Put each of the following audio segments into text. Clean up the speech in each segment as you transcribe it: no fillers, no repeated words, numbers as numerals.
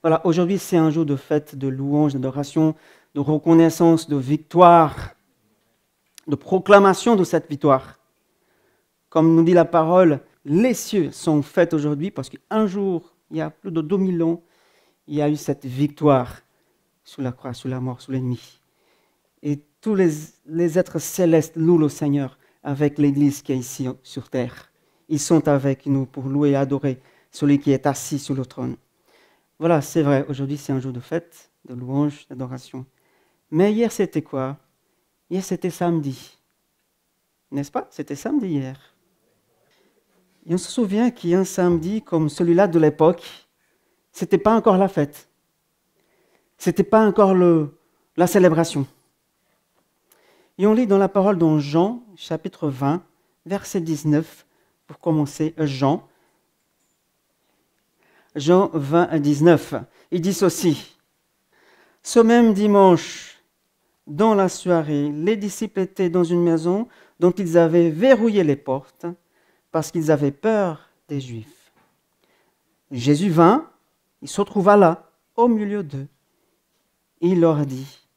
Voilà, aujourd'hui c'est un jour de fête, de louange, d'adoration, de reconnaissance, de victoire, de proclamation de cette victoire. Comme nous dit la parole, les cieux sont faits aujourd'hui parce qu'un jour, il y a plus de 2000 ans, il y a eu cette victoire sur la croix, sur la mort, sur l'ennemi. Et tous les êtres célestes louent le Seigneur avec l'Église qui est ici sur terre. Ils sont avec nous pour louer et adorer celui qui est assis sur le trône. Voilà, c'est vrai, aujourd'hui c'est un jour de fête, de louange, d'adoration. Mais hier c'était quoi? Hier c'était samedi. N'est-ce pas? C'était samedi hier. Et on se souvient qu'il y a un samedi comme celui-là de l'époque, ce n'était pas encore la fête. Ce n'était pas encore la célébration. Et on lit dans la parole dans Jean, chapitre 20, verset 19, pour commencer, Jean 20, 19. Il dit ceci. Ce même dimanche, dans la soirée, les disciples étaient dans une maison dont ils avaient verrouillé les portes parce qu'ils avaient peur des Juifs. Jésus vint, il se trouva là, au milieu d'eux. Il leur dit,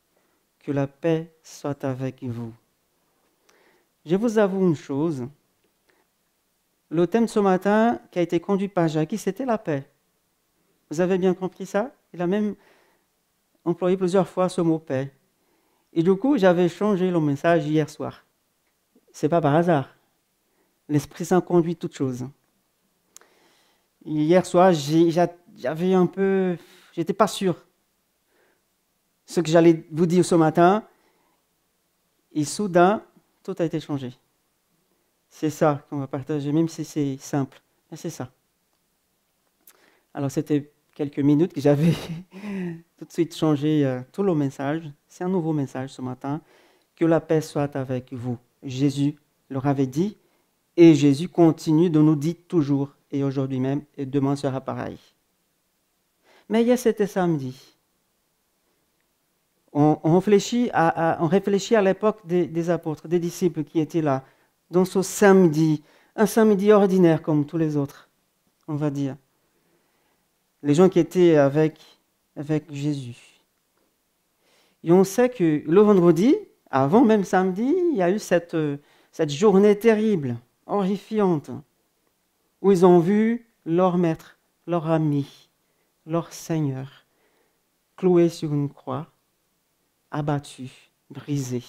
que la paix soit avec vous. Je vous avoue une chose, le thème ce matin qui a été conduit par Jackie, c'était la paix. Vous avez bien compris ça? Il a même employé plusieurs fois ce mot paix. Et du coup, j'avais changé le message hier soir. C'est pas par hasard. L'Esprit Saint conduit toutes choses. Hier soir, j'avais un peu... J'étais pas sûr ce que j'allais vous dire ce matin. Et soudain, tout a été changé. C'est ça qu'on va partager, même si c'est simple. Mais c'est ça. Alors, c'était quelques minutes que j'avais tout de suite changé tout le message. C'est un nouveau message ce matin. Que la paix soit avec vous. Jésus leur avait dit, et Jésus continue de nous dire toujours, et aujourd'hui même, et demain sera pareil. Mais hier, c'était samedi. On réfléchit à l'époque des apôtres, des disciples qui étaient là, dans ce samedi, un samedi ordinaire comme tous les autres, on va dire. Les gens qui étaient avec Jésus. Et on sait que le vendredi, avant même samedi, il y a eu cette journée terrible, horrifiante, où ils ont vu leur maître, leur ami, leur Seigneur, cloué sur une croix, abattu, brisé.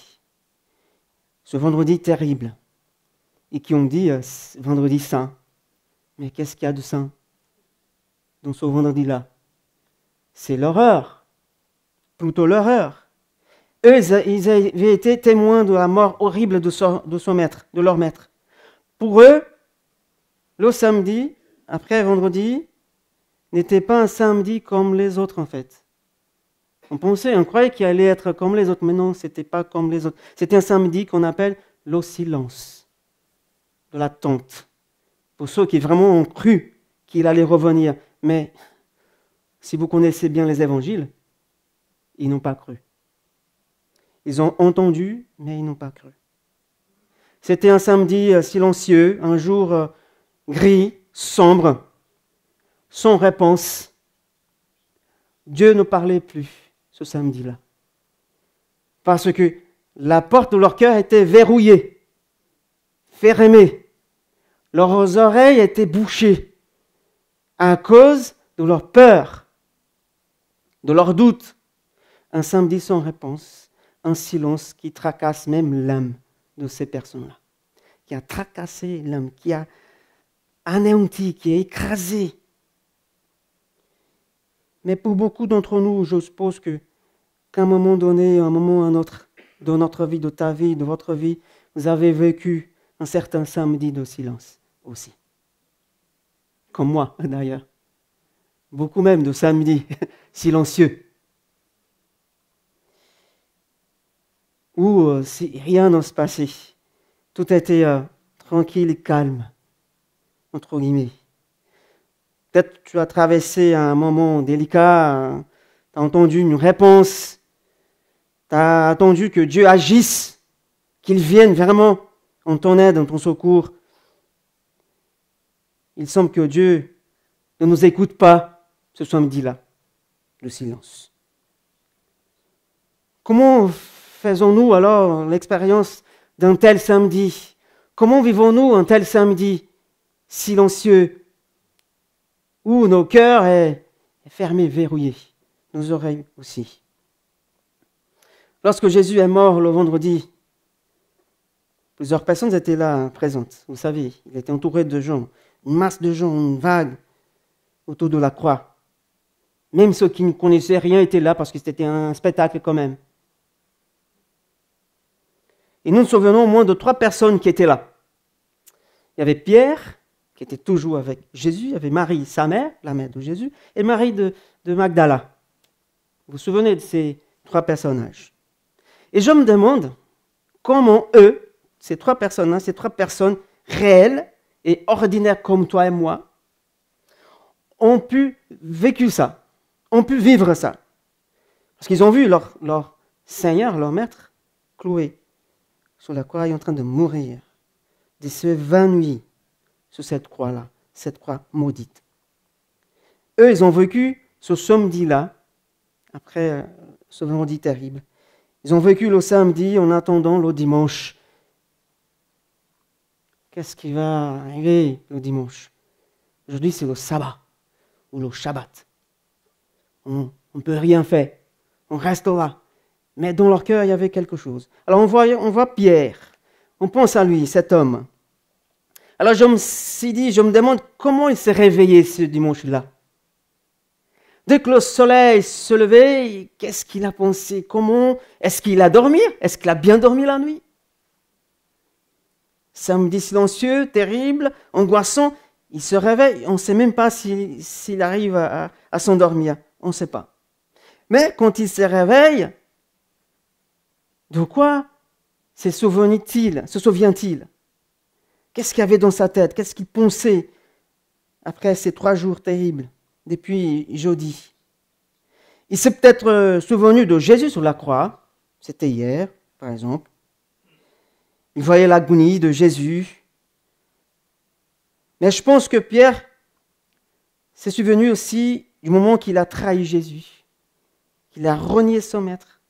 Ce vendredi terrible. Et qui ont dit vendredi saint. Mais qu'est-ce qu'il y a de saint dans ce vendredi-là? C'est l'horreur. Plutôt l'horreur. Eux, ils avaient été témoins de la mort horrible de son maître, de leur maître. Pour eux, le samedi, après vendredi, n'était pas un samedi comme les autres en fait. On croyait qu'il allait être comme les autres, mais non, ce n'était pas comme les autres. C'était un samedi qu'on appelle le silence, de l'attente. Pour ceux qui vraiment ont cru qu'il allait revenir. Mais si vous connaissez bien les évangiles, ils n'ont pas cru. Ils ont entendu, mais ils n'ont pas cru. C'était un samedi silencieux, un jour gris, sombre, sans réponse. Dieu ne parlait plus ce samedi-là. Parce que la porte de leur cœur était verrouillée, fermée. Leurs oreilles étaient bouchées à cause de leur peur, de leur doute. Un samedi sans réponse, un silence qui tracasse même l'âme de ces personnes-là. Qui a tracassé l'âme, qui a anéanti, qui a écrasé. Mais pour beaucoup d'entre nous, je suppose qu'à un moment donné, à un moment ou à un autre, de notre vie, de ta vie, de votre vie, vous avez vécu un certain samedi de silence aussi. Comme moi, d'ailleurs. Beaucoup même de samedis silencieux. Où rien ne se passait. Tout était tranquille et calme, entre guillemets. Peut-être que tu as traversé un moment délicat, tu as entendu une réponse, tu as attendu que Dieu agisse, qu'il vienne vraiment en ton aide, en ton secours. Il semble que Dieu ne nous écoute pas ce samedi-là. le silence. Comment faisons-nous alors l'expérience d'un tel samedi? Comment vivons-nous un tel samedi silencieux, où nos cœurs est fermés, verrouillés, nos oreilles aussi? Lorsque Jésus est mort le vendredi, plusieurs personnes étaient là, présentes. Vous savez, il était entouré de gens, une masse de gens, une vague autour de la croix. Même ceux qui ne connaissaient rien étaient là parce que c'était un spectacle quand même. Et nous nous souvenons au moins de 3 personnes qui étaient là. Il y avait Pierre, qui était toujours avec Jésus. Il y avait Marie, sa mère, la mère de Jésus, et Marie de Magdala. Vous vous souvenez de ces 3 personnages? Et je me demande comment eux, ces 3 personnes-là, ces 3 personnes réelles et ordinaires comme toi et moi, ont pu vivre ça, ont pu vivre ça. Parce qu'ils ont vu leur Seigneur, leur Maître, cloué sur la croix, en train de mourir, de s'évanouir sur cette croix-là, cette croix maudite. Eux, ils ont vécu ce samedi-là, après ce vendredi terrible. Ils ont vécu le samedi en attendant le dimanche. Qu'est-ce qui va arriver le dimanche? Aujourd'hui, c'est le sabbat ou le Shabbat. On ne peut rien faire. On reste là. Mais dans leur cœur, il y avait quelque chose. Alors on voit Pierre. On pense à lui, cet homme. Alors je me demande comment il s'est réveillé ce dimanche-là. Dès que le soleil se levait, qu'est-ce qu'il a pensé? Comment? Est-ce qu'il a dormi? Est-ce qu'il a bien dormi la nuit? Samedi silencieux, terrible, angoissant. Il se réveille, on ne sait même pas s'il arrive à s'endormir. On ne sait pas. Mais quand il se réveille, de quoi se souvient-il? Qu'est-ce qu'il y avait dans sa tête? Qu'est-ce qu'il pensait après ces 3 jours terribles, depuis jeudi? Il s'est peut-être souvenu de Jésus sur la croix. C'était hier, par exemple. Il voyait l'agonie de Jésus. Mais je pense que Pierre s'est souvenu aussi du moment qu'il a trahi Jésus, qu'il a renié son maître.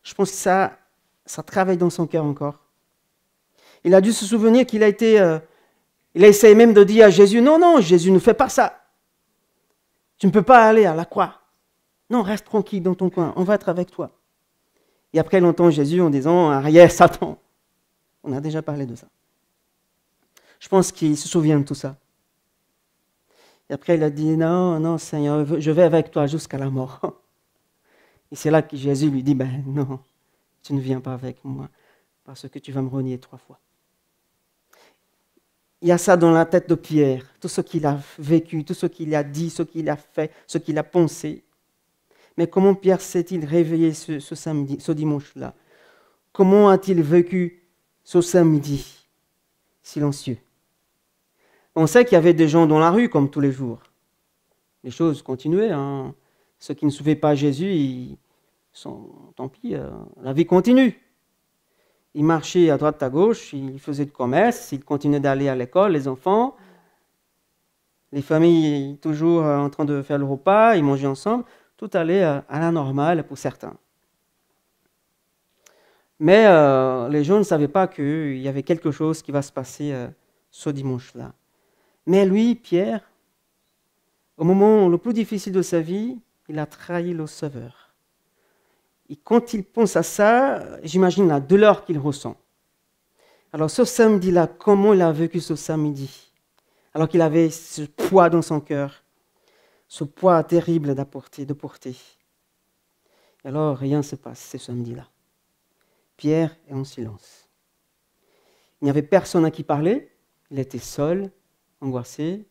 Je pense que ça travaille dans son cœur encore. Il a dû se souvenir qu'il a essayé même de dire à Jésus, non, Jésus, ne fais pas ça. Tu ne peux pas aller à la croix. Non, reste tranquille dans ton coin, on va être avec toi. Et après, il entend Jésus en disant, arrière, Satan. On a déjà parlé de ça. Je pense qu'il se souvient de tout ça. Et après, il a dit, non, Seigneur, je vais avec toi jusqu'à la mort. Et c'est là que Jésus lui dit, non, tu ne viens pas avec moi parce que tu vas me renier 3 fois. Il y a ça dans la tête de Pierre, tout ce qu'il a vécu, tout ce qu'il a dit, ce qu'il a fait, ce qu'il a pensé. Mais comment Pierre s'est-il réveillé ce samedi, ce dimanche-là? Comment a-t-il vécu ce samedi silencieux? On sait qu'il y avait des gens dans la rue comme tous les jours. Les choses continuaient. Ceux qui ne suivaient pas Jésus, tant pis, la vie continue. Ils marchaient à droite, à gauche, ils faisaient du commerce, ils continuaient d'aller à l'école, les enfants. Les familles toujours en train de faire le repas, ils mangeaient ensemble. Tout allait à la normale pour certains. Mais les gens ne savaient pas qu'il y avait quelque chose qui va se passer ce dimanche-là. Mais lui, Pierre, au moment le plus difficile de sa vie, il a trahi le Sauveur. Et quand il pense à ça, j'imagine la douleur qu'il ressent. Alors ce samedi-là, comment il a vécu ce samedi? Alors qu'il avait ce poids dans son cœur, ce poids terrible de porter. Et alors rien ne se passe ce samedi-là. Pierre est en silence. Il n'y avait personne à qui parler, il était seul, angoissé.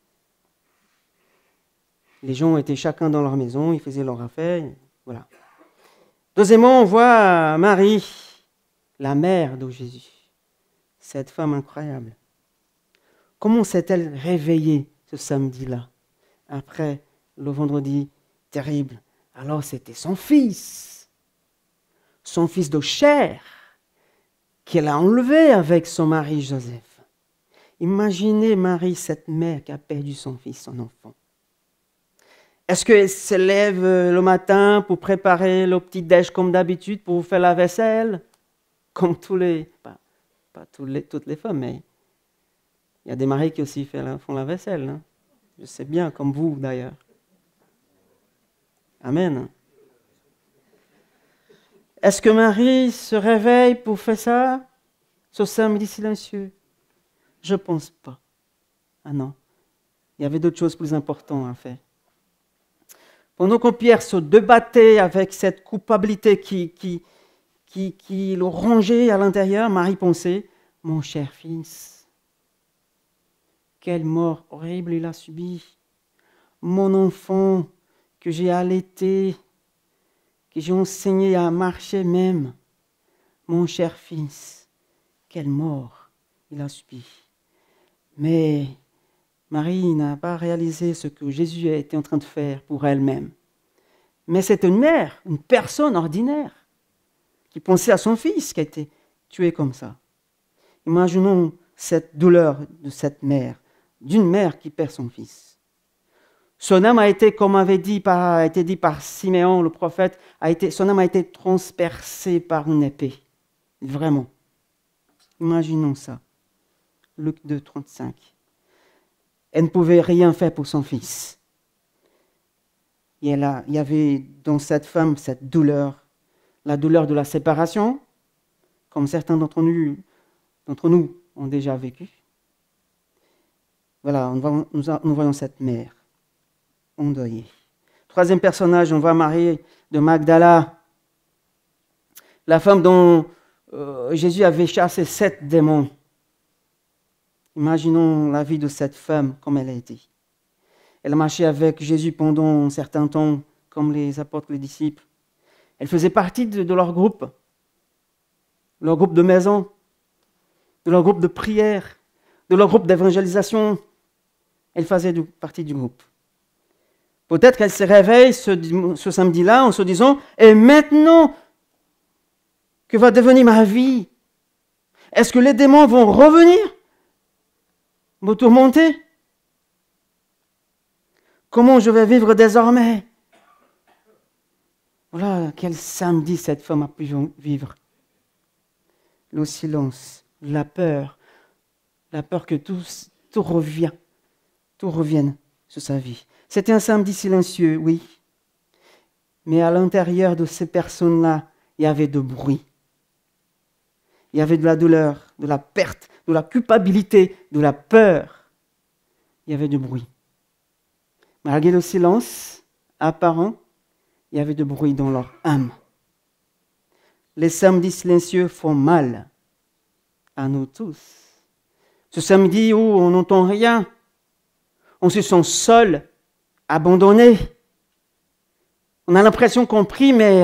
Les gens étaient chacun dans leur maison, ils faisaient leur affaire, voilà. Deuxièmement, on voit Marie, la mère de Jésus, cette femme incroyable. Comment s'est-elle réveillée ce samedi-là, après le vendredi terrible? Alors c'était son fils de chair, qu'elle a enlevé avec son mari Joseph. Imaginez Marie, cette mère qui a perdu son fils, son enfant. Est-ce qu'elle se lève le matin pour préparer le petit déj comme d'habitude, pour faire la vaisselle? Comme pas toutes les femmes, mais il y a des maris qui aussi font la vaisselle. Hein. Je sais bien, comme vous d'ailleurs. Amen. Est-ce que Marie se réveille pour faire ça, ce samedi silencieux? Je ne pense pas. Ah non, il y avait d'autres choses plus importantes à faire. Pendant que Pierre se débattait avec cette culpabilité qui le rongeait à l'intérieur, Marie pensait, mon cher fils, quelle mort horrible il a subie. Mon enfant que j'ai allaité, que j'ai enseigné à marcher même, mon cher fils, quelle mort il a subi. Mais Marie n'a pas réalisé ce que Jésus était en train de faire pour elle-même. Mais c'est une mère, une personne ordinaire, qui pensait à son fils qui a été tué comme ça. Imaginons cette douleur de cette mère, d'une mère qui perd son fils. Son âme a été, comme a été dit par Siméon, le prophète, son âme a été transpercée par une épée. Vraiment. Imaginons ça. Luc 2, 35. Elle ne pouvait rien faire pour son fils. Et il y avait dans cette femme cette douleur, la douleur de la séparation, comme certains d'entre nous ont déjà vécu. Voilà, nous voyons cette mère endeuillée. Troisième personnage, on voit Marie de Magdala, la femme dont Jésus avait chassé 7 démons. Imaginons la vie de cette femme comme elle a été. Elle a marché avec Jésus pendant un certain temps, comme les apôtres, les disciples. Elle faisait partie de leur groupe de maison, de leur groupe de prière, de leur groupe d'évangélisation. Elle faisait partie du groupe. Peut-être qu'elle se réveille ce samedi-là en se disant « Et maintenant, que va devenir ma vie? Est-ce que les démons vont revenir me tourmenter? Comment je vais vivre désormais ?» Voilà quel samedi cette femme a pu vivre. Le silence, la peur que tout revienne sur sa vie. C'était un samedi silencieux, oui. Mais à l'intérieur de ces personnes-là, il y avait de bruit. Il y avait de la douleur, de la perte, de la culpabilité, de la peur. Il y avait du bruit. Malgré le silence apparent, il y avait du bruit dans leur âme. Les samedis silencieux font mal à nous tous. Ce samedi où on n'entend rien, on se sent seul, abandonné. On a l'impression qu'on prie, mais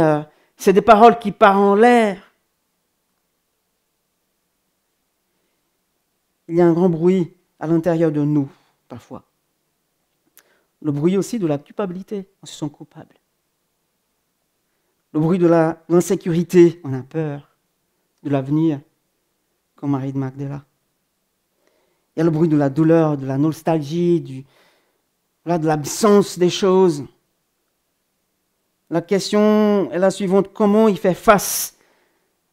c'est des paroles qui partent en l'air. Il y a un grand bruit à l'intérieur de nous, parfois. Le bruit aussi de la culpabilité, on se sent coupable. Le bruit de l'insécurité, on a peur de l'avenir, comme Marie de Magdala. Il y a le bruit de la douleur, de la nostalgie, de l'absence des choses. La question est la suivante, comment il fait face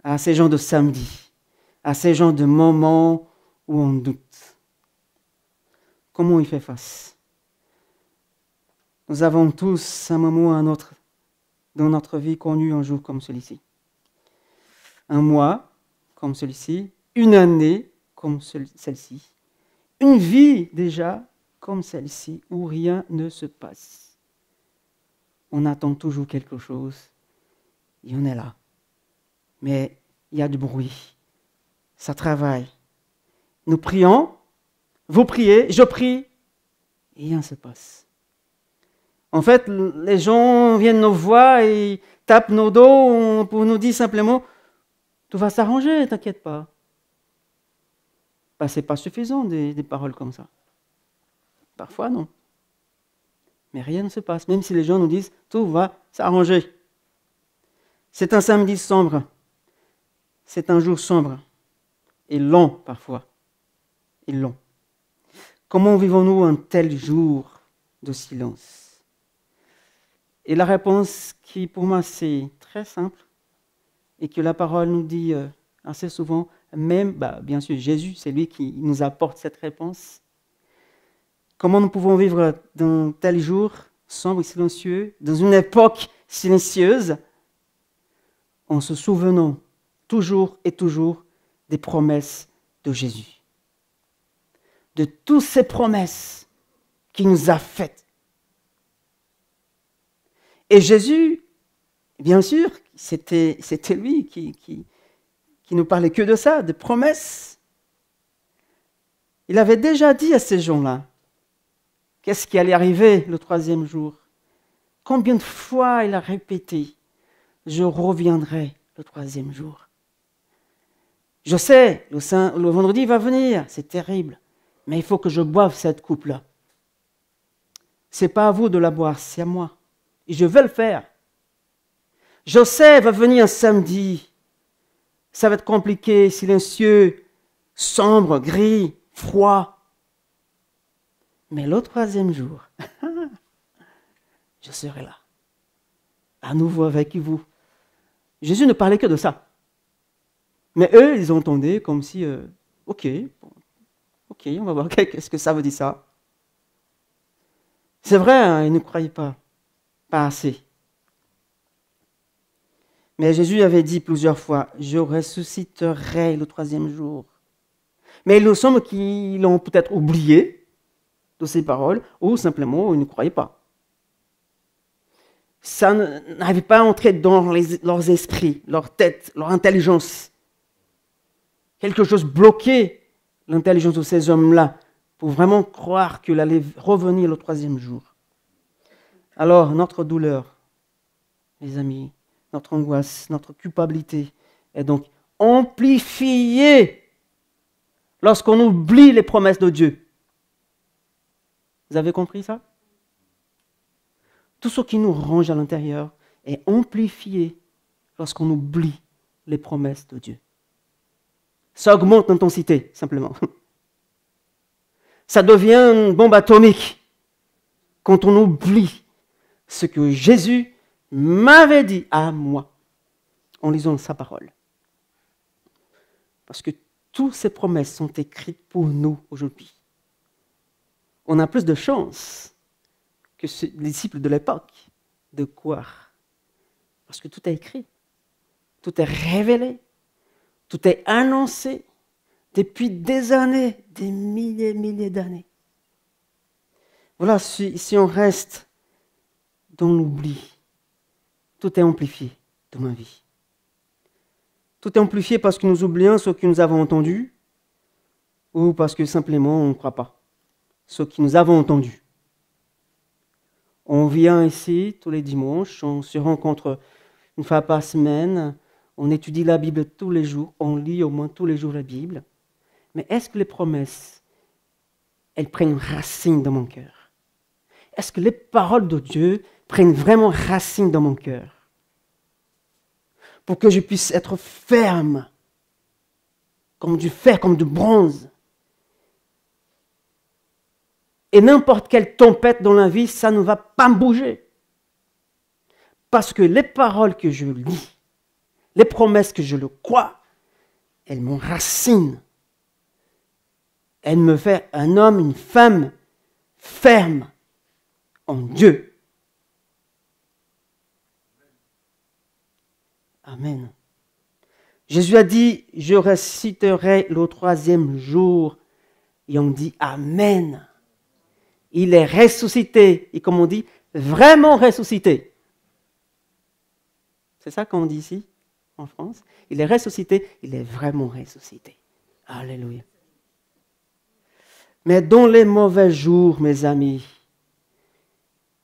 à ces gens de samedi, à ces gens de moments où on doute? Comment il fait face? Nous avons tous un moment ou un autre dans notre vie connu un jour comme celui-ci. Un mois comme celui-ci, une année comme celle-ci, une vie déjà comme celle-ci où rien ne se passe. On attend toujours quelque chose et on est là. Mais il y a du bruit, ça travaille. Nous prions, vous priez, je prie, et rien ne se passe. En fait, les gens viennent nous voir et tapent nos dos pour nous dire simplement « Tout va s'arranger, t'inquiète pas ». Ce n'est pas suffisant des paroles comme ça. Parfois, non. Mais rien ne se passe, même si les gens nous disent « Tout va s'arranger ». C'est un samedi sombre. C'est un jour sombre. Et long, parfois. Et long. Comment vivons-nous un tel jour de silence? Et la réponse qui, pour moi, c'est très simple et que la parole nous dit assez souvent, même, bien sûr, Jésus, c'est lui qui nous apporte cette réponse. Comment nous pouvons vivre dans tel jour, sombre et silencieux, dans une époque silencieuse, en se souvenant toujours et toujours des promesses de Jésus. De toutes ces promesses qu'il nous a faites. Et Jésus, bien sûr, c'était lui qui nous parlait que de ça, de promesses. Il avait déjà dit à ces gens-là, qu'est-ce qui allait arriver le troisième jour? Combien de fois il a répété, je reviendrai le troisième jour. Je sais, le vendredi va venir, c'est terrible, mais il faut que je boive cette coupe-là. Ce n'est pas à vous de la boire, c'est à moi. Et je vais le faire. Je sais, va venir un samedi. Ça va être compliqué, silencieux, sombre, gris, froid. Mais le troisième jour, je serai là, à nouveau avec vous. Jésus ne parlait que de ça. Mais eux, ils entendaient comme si, ok, on va voir qu'est-ce que ça veut dire ça. C'est vrai, hein, ils ne croyaient pas assez. Mais Jésus avait dit plusieurs fois, je ressusciterai le troisième jour. Mais il nous semble qu'ils l'ont peut-être oublié de ces paroles, ou simplement ils ne croyaient pas. Ça n'avait pas entré dans leurs esprits, leur tête, leur intelligence. Quelque chose bloquait l'intelligence de ces hommes-là pour vraiment croire qu'il allait revenir le troisième jour. Alors, notre douleur, mes amis, notre angoisse, notre culpabilité est donc amplifiée lorsqu'on oublie les promesses de Dieu. Vous avez compris ça? Tout ce qui nous ronge à l'intérieur est amplifié lorsqu'on oublie les promesses de Dieu. Ça augmente l'intensité, simplement. Ça devient une bombe atomique quand on oublie ce que Jésus m'avait dit à moi en lisant sa parole. Parce que toutes ces promesses sont écrites pour nous aujourd'hui. On a plus de chance que les disciples de l'époque de croire. Parce que tout est écrit, tout est révélé, tout est annoncé depuis des années, des milliers et milliers d'années. Voilà, si on reste dans l'oubli, tout est amplifié dans ma vie. Tout est amplifié parce que nous oublions ce que nous avons entendu ou parce que simplement on ne croit pas ce que nous avons entendu. On vient ici tous les dimanches, on se rencontre une fois par semaine, on étudie la Bible tous les jours, on lit au moins tous les jours la Bible. Mais est-ce que les promesses, elles prennent racine dans mon cœur? Est-ce que les paroles de Dieu prennent vraiment racine dans mon cœur? Pour que je puisse être ferme, comme du fer, comme du bronze. Et n'importe quelle tempête dans la vie, ça ne va pas me bouger. Parce que les paroles que je lis, les promesses que je le crois, elles m'enracinent. Elles me font un homme, une femme ferme en Dieu. Amen. Jésus a dit, je ressusciterai le troisième jour. Et on dit Amen. Il est ressuscité. Et comme on dit, vraiment ressuscité. C'est ça qu'on dit ici, en France. Il est ressuscité, il est vraiment ressuscité. Alléluia. Mais dans les mauvais jours, mes amis,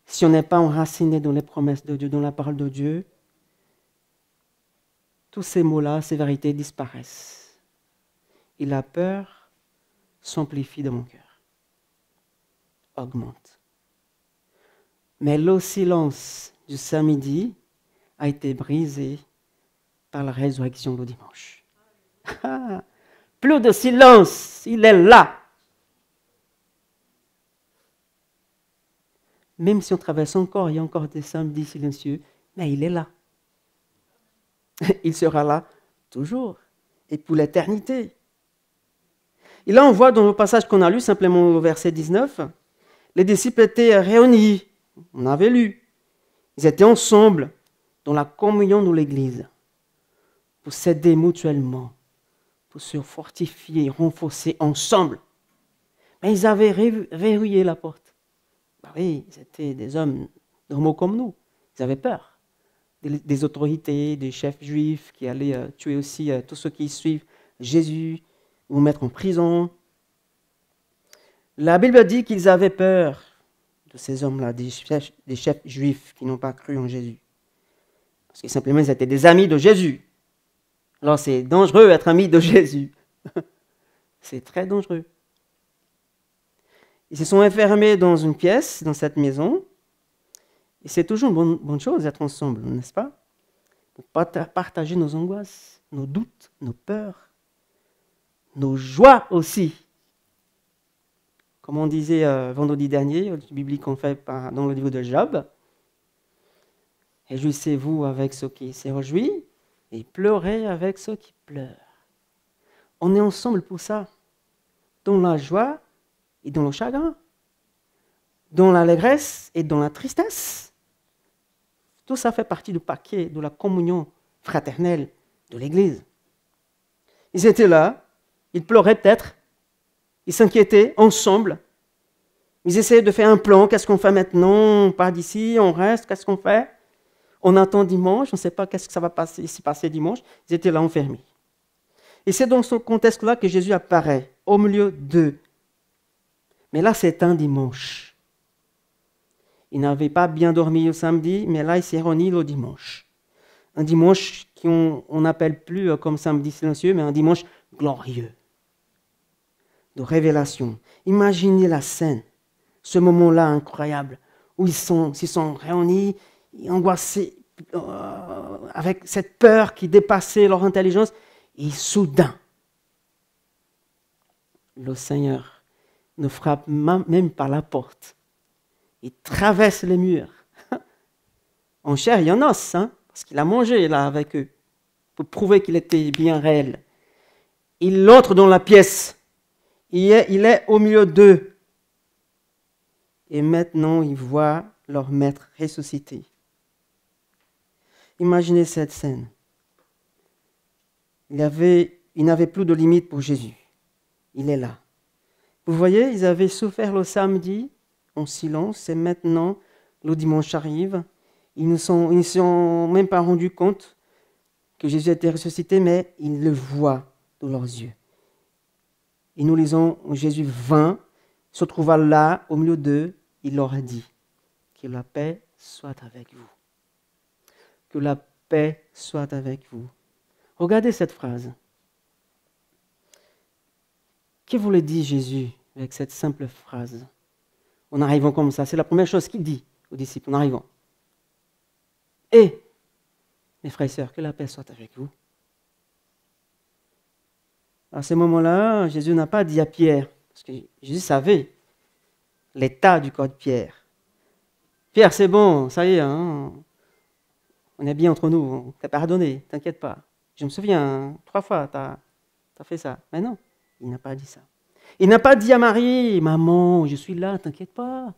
si on n'est pas enraciné dans les promesses de Dieu, dans la parole de Dieu, tous ces mots-là, ces vérités disparaissent. Et la peur s'amplifie dans mon cœur, augmente. Mais le silence du samedi a été brisé par la résurrection du dimanche. Plus de silence, il est là. Même si on traverse encore, il y a encore des samedis silencieux, mais il est là. Il sera là toujours et pour l'éternité. Et là, on voit dans le passage qu'on a lu, simplement au verset 19, les disciples étaient réunis, on avait lu. Ils étaient ensemble dans la communion de l'Église pour s'aider mutuellement, pour se fortifier, renforcer ensemble. Mais ils avaient verrouillé la porte. Bah oui, ils étaient des hommes normaux comme nous. Ils avaient peur des autorités, des chefs juifs qui allaient tuer aussi tous ceux qui suivent Jésus ou mettre en prison. La Bible dit qu'ils avaient peur de ces hommes-là, des chefs juifs qui n'ont pas cru en Jésus. Parce que simplement, ils étaient des amis de Jésus. Alors, c'est dangereux d'être ami de Jésus. C'est très dangereux. Ils se sont enfermés dans une pièce, dans cette maison. Et c'est toujours une bonne chose d'être ensemble, n'est-ce pas? Pour partager nos angoisses, nos doutes, nos peurs, nos joies aussi. Comme on disait vendredi dernier, le biblique qu'on fait dans le livre de Job, réjouissez-vous avec ceux qui se réjouissent et pleurez avec ceux qui pleurent. On est ensemble pour ça, dans la joie et dans le chagrin, dans l'allégresse et dans la tristesse. Tout ça fait partie du paquet de la communion fraternelle de l'Église. Ils étaient là, ils pleuraient peut-être, ils s'inquiétaient ensemble. Ils essayaient de faire un plan. Qu'est-ce qu'on fait maintenant? On part d'ici, on reste, qu'est-ce qu'on fait? On attend dimanche, on ne sait pas qu'est-ce que ça va s'y passer dimanche. Ils étaient là enfermés. Et c'est dans ce contexte-là que Jésus apparaît, au milieu d'eux. Mais là, c'est un dimanche. Ils n'avaient pas bien dormi le samedi, mais là, ils s'est réunis le dimanche. Un dimanche qu'on n'appelle plus comme samedi silencieux, mais un dimanche glorieux, de révélation. Imaginez la scène, ce moment-là incroyable, où ils s'y sont réunis, angoissés, avec cette peur qui dépassait leur intelligence, et soudain, le Seigneur ne frappe même pas la porte. Il traverse les murs. En chair et en os, hein, parce qu'il a mangé là avec eux, pour prouver qu'il était bien réel. Il entre dans la pièce. Il est au milieu d'eux. Et maintenant, il voit leur maître ressuscité. Imaginez cette scène. Il n'avait plus de limite pour Jésus. Il est là. Vous voyez, ils avaient souffert le samedi en silence et maintenant, le dimanche arrive. Ils ne sont même pas rendus compte que Jésus était ressuscité, mais ils le voient de leurs yeux. Et nous lisons, Jésus vint, se trouva là, au milieu d'eux, il leur a dit, que la paix soit avec vous. Que la paix soit avec vous. Regardez cette phrase. Que voulait dire Jésus avec cette simple phrase? En arrivant comme ça, c'est la première chose qu'il dit aux disciples en arrivant. Et, mes frères et sœurs, que la paix soit avec vous. À ce moment-là, Jésus n'a pas dit à Pierre, parce que Jésus savait l'état du corps de Pierre. Pierre, c'est bon, ça y est, hein, on est bien entre nous, on t'a pardonné, t'inquiète pas. Je me souviens, 3 fois, t'as fait ça. Mais non, il n'a pas dit ça. Il n'a pas dit à Marie, maman, je suis là, t'inquiète pas.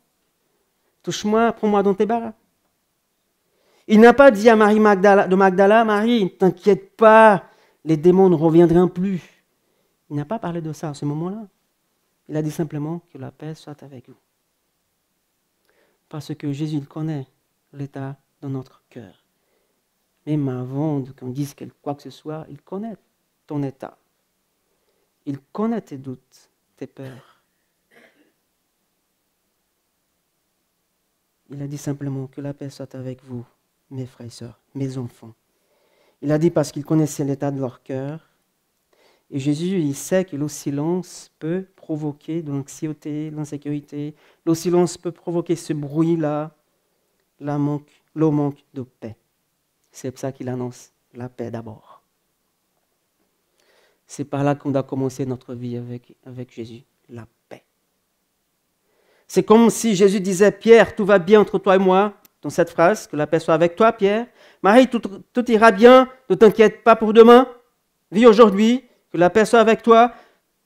Touche-moi, prends-moi dans tes bras. Il n'a pas dit à Marie de Magdala, Marie, t'inquiète pas, les démons ne reviendront plus. Il n'a pas parlé de ça à ce moment-là. Il a dit simplement que la paix soit avec vous. Parce que Jésus, il connaît l'état de notre cœur. Même avant qu'on dise quoi que ce soit, il connaît ton état. Il connaît tes doutes, tes peurs. Il a dit simplement que la paix soit avec vous, mes frères et sœurs, mes enfants. Il a dit parce qu'il connaissait l'état de leur cœur. Et Jésus, il sait que le silence peut provoquer de l'anxiété, de l'insécurité. Le silence peut provoquer ce bruit-là, le manque de paix. C'est pour ça qu'il annonce la paix d'abord. C'est par là qu'on doit commencer notre vie avec Jésus, la paix. C'est comme si Jésus disait, Pierre, tout va bien entre toi et moi, dans cette phrase, que la paix soit avec toi, Pierre. Marie, tout ira bien, ne t'inquiète pas pour demain, vis aujourd'hui, que la paix soit avec toi.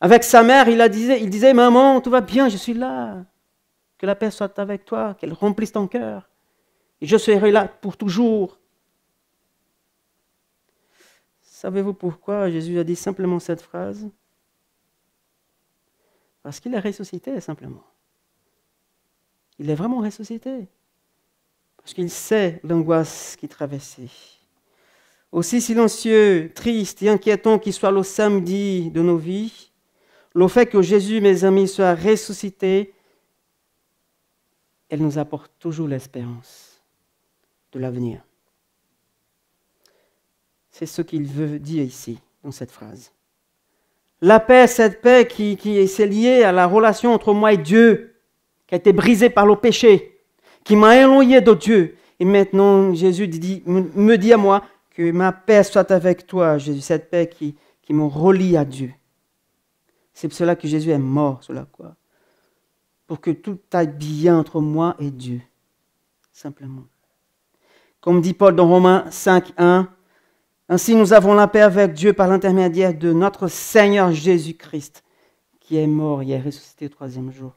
Avec sa mère, il disait, maman, tout va bien, je suis là. Que la paix soit avec toi, qu'elle remplisse ton cœur. Et je serai là pour toujours. Savez-vous pourquoi Jésus a dit simplement cette phrase? Parce qu'il est ressuscité, simplement. Il est vraiment ressuscité. Parce qu'il sait l'angoisse qu'il traversait. Aussi silencieux, triste et inquiétant qu'il soit le samedi de nos vies, le fait que Jésus, mes amis, soit ressuscité, elle nous apporte toujours l'espérance de l'avenir. C'est ce qu'il veut dire ici, dans cette phrase. La paix, cette paix qui est liée à la relation entre moi et Dieu, qui a été brisée par le péché, qui m'a éloigné de Dieu. Et maintenant, Jésus me dit à moi que ma paix soit avec toi, Jésus, cette paix qui me relie à Dieu. C'est pour cela que Jésus est mort sur la croix, pour que tout aille bien entre moi et Dieu, simplement. Comme dit Paul dans Romains 5:1, ainsi nous avons la paix avec Dieu par l'intermédiaire de notre Seigneur Jésus-Christ, qui est mort et est ressuscité au 3e jour.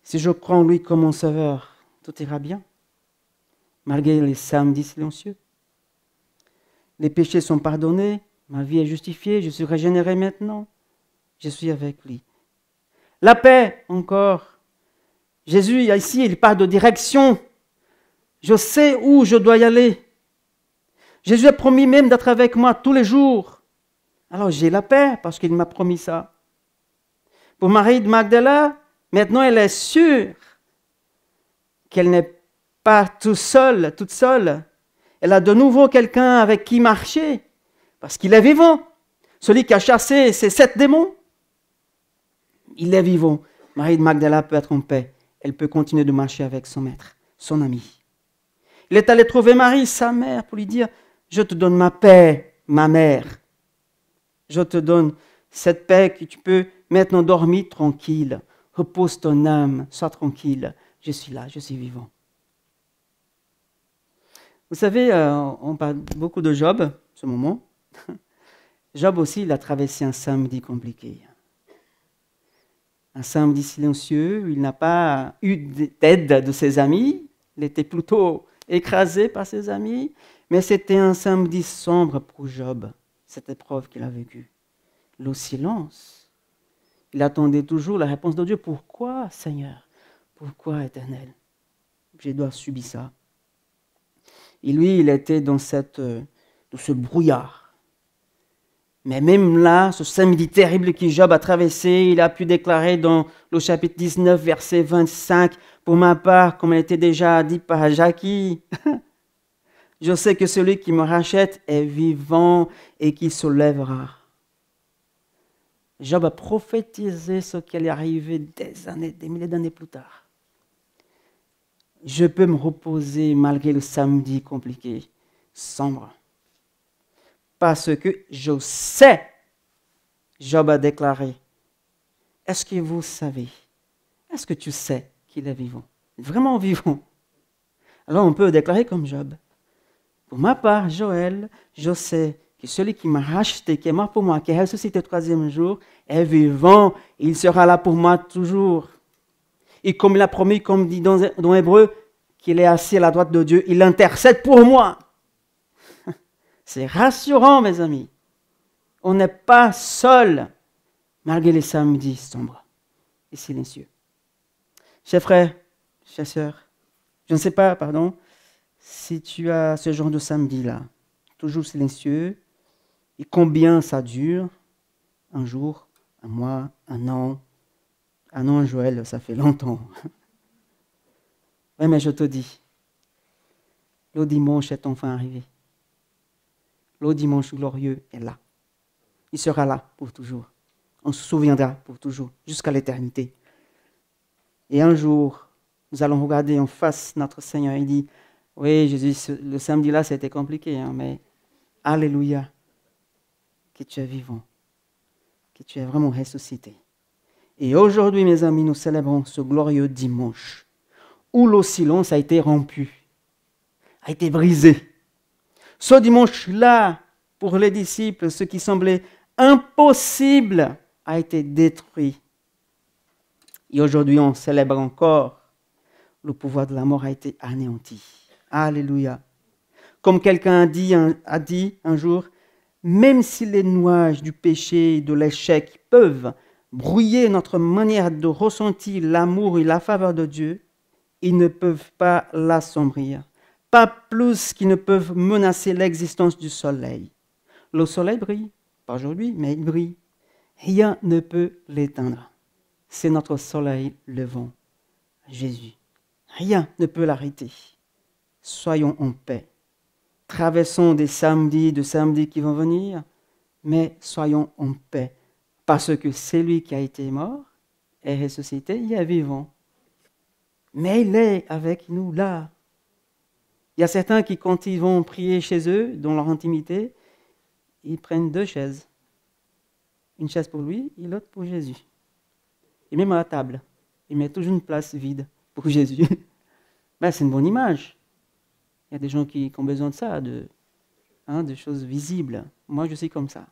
Si je crois en lui comme mon sauveur, tout ira bien, malgré les samedis silencieux. Les péchés sont pardonnés, ma vie est justifiée, je suis régénéré maintenant, je suis avec lui. La paix, encore. Jésus, ici, il parle de direction. Je sais où je dois y aller. Jésus a promis même d'être avec moi tous les jours. Alors j'ai la paix parce qu'il m'a promis ça. Pour Marie de Magdala, maintenant elle est sûre qu'elle n'est pas toute seule. Elle a de nouveau quelqu'un avec qui marcher parce qu'il est vivant. Celui qui a chassé ces 7 démons, il est vivant. Marie de Magdala peut être en paix. Elle peut continuer de marcher avec son maître, son ami. Il est allé trouver Marie, sa mère, pour lui dire, je te donne ma paix, ma mère. Je te donne cette paix que tu peux maintenant dormir tranquille. Repose ton âme, sois tranquille. Je suis là, je suis vivant. Vous savez, on parle beaucoup de Job, en ce moment. Job aussi, il a traversé un samedi compliqué. Un samedi silencieux, où il n'a pas eu d'aide de ses amis. Il était plutôt écrasé par ses amis. Mais c'était un samedi sombre pour Job, cette épreuve qu'il a vécue. Le silence. Il attendait toujours la réponse de Dieu. Pourquoi, Seigneur? Pourquoi, Éternel? Je dois subir ça. Et lui, il était dans ce brouillard. Mais même là, ce samedi terrible que Job a traversé, il a pu déclarer dans le chapitre 19, verset 25, pour ma part, comme il était déjà dit par Jackie, je sais que celui qui me rachète est vivant et qui se lèvera. Job a prophétisé ce qui allait arriver des milliers d'années plus tard. Je peux me reposer malgré le samedi compliqué, sombre. Parce que je sais, Job a déclaré. Est-ce que vous savez? Est-ce que tu sais qu'il est vivant? Vraiment vivant. Alors on peut déclarer comme Job. Pour ma part, Joël, je sais que celui qui m'a racheté, qui est mort pour moi, qui est ressuscité le 3e jour, est vivant. Et il sera là pour moi toujours. Et comme il a promis, comme dit dans Hébreu, qu'il est assis à la droite de Dieu, il intercède pour moi. C'est rassurant, mes amis. On n'est pas seul, malgré les samedis sombres et silencieux. Chers frères, chers sœurs, je ne sais pas, si tu as ce genre de samedi-là, toujours silencieux, et combien ça dure, un jour, un mois, un an. Un an, Joël, ça fait longtemps. Oui, mais je te dis, le dimanche est enfin arrivé. Le dimanche glorieux est là. Il sera là pour toujours. On se souviendra pour toujours, jusqu'à l'éternité. Et un jour, nous allons regarder en face notre Seigneur et dire, oui, Jésus, le samedi là, c'était compliqué, mais alléluia, que tu es vivant, que tu es vraiment ressuscité. Et aujourd'hui, mes amis, nous célébrons ce glorieux dimanche où le silence a été rompu, a été brisé. Ce dimanche-là, pour les disciples, ce qui semblait impossible a été détruit. Et aujourd'hui, on célèbre encore. Le pouvoir de la mort a été anéanti. Alléluia. Comme quelqu'un a dit un jour, même si les nuages du péché et de l'échec peuvent brouiller notre manière de ressentir l'amour et la faveur de Dieu, ils ne peuvent pas l'assombrir. Pas plus qu'ils ne peuvent menacer l'existence du soleil. Le soleil brille, pas aujourd'hui, mais il brille. Rien ne peut l'éteindre. C'est notre soleil levant, Jésus. Rien ne peut l'arrêter. Soyons en paix. Traversons des samedis qui vont venir, mais soyons en paix. Parce que celui qui a été mort est ressuscité, il est vivant. Mais il est avec nous là. Il y a certains qui, quand ils vont prier chez eux, dans leur intimité, ils prennent 2 chaises. Une chaise pour lui et l'autre pour Jésus. Et même à la table, ils mettent toujours une place vide pour Jésus. Ben, c'est une bonne image. Il y a des gens qui ont besoin de ça, de choses visibles. Moi, je suis comme ça.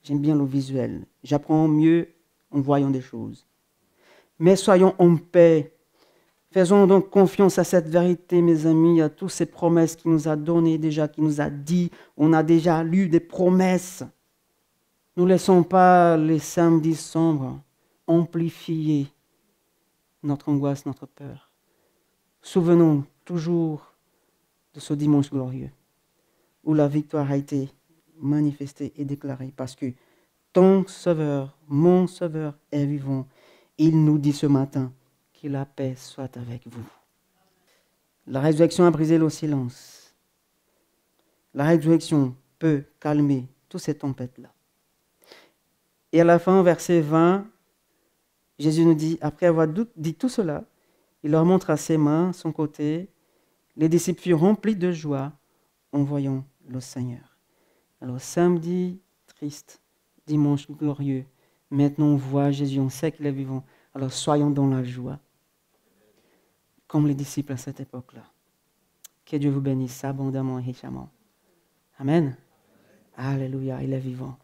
J'aime bien le visuel. J'apprends mieux en voyant des choses. Mais soyons en paix. Faisons donc confiance à cette vérité, mes amis, à toutes ces promesses qu'il nous a données déjà, qu'il nous a dit. On a déjà lu des promesses. Ne laissons pas les samedis sombres amplifier notre angoisse, notre peur. Souvenons toujours de ce dimanche glorieux où la victoire a été manifestée et déclarée parce que ton Sauveur, mon Sauveur est vivant. Il nous dit ce matin que la paix soit avec vous. La résurrection a brisé le silence. La résurrection peut calmer toutes ces tempêtes-là. Et à la fin, verset 20, Jésus nous dit, après avoir dit tout cela, il leur montra ses mains, son côté. Les disciples furent remplis de joie en voyant le Seigneur. Alors samedi, triste, dimanche glorieux. Maintenant on voit Jésus, on sait qu'il est vivant. Alors soyons dans la joie, comme les disciples à cette époque-là. Que Dieu vous bénisse abondamment et richement. Amen. Alléluia, il est vivant.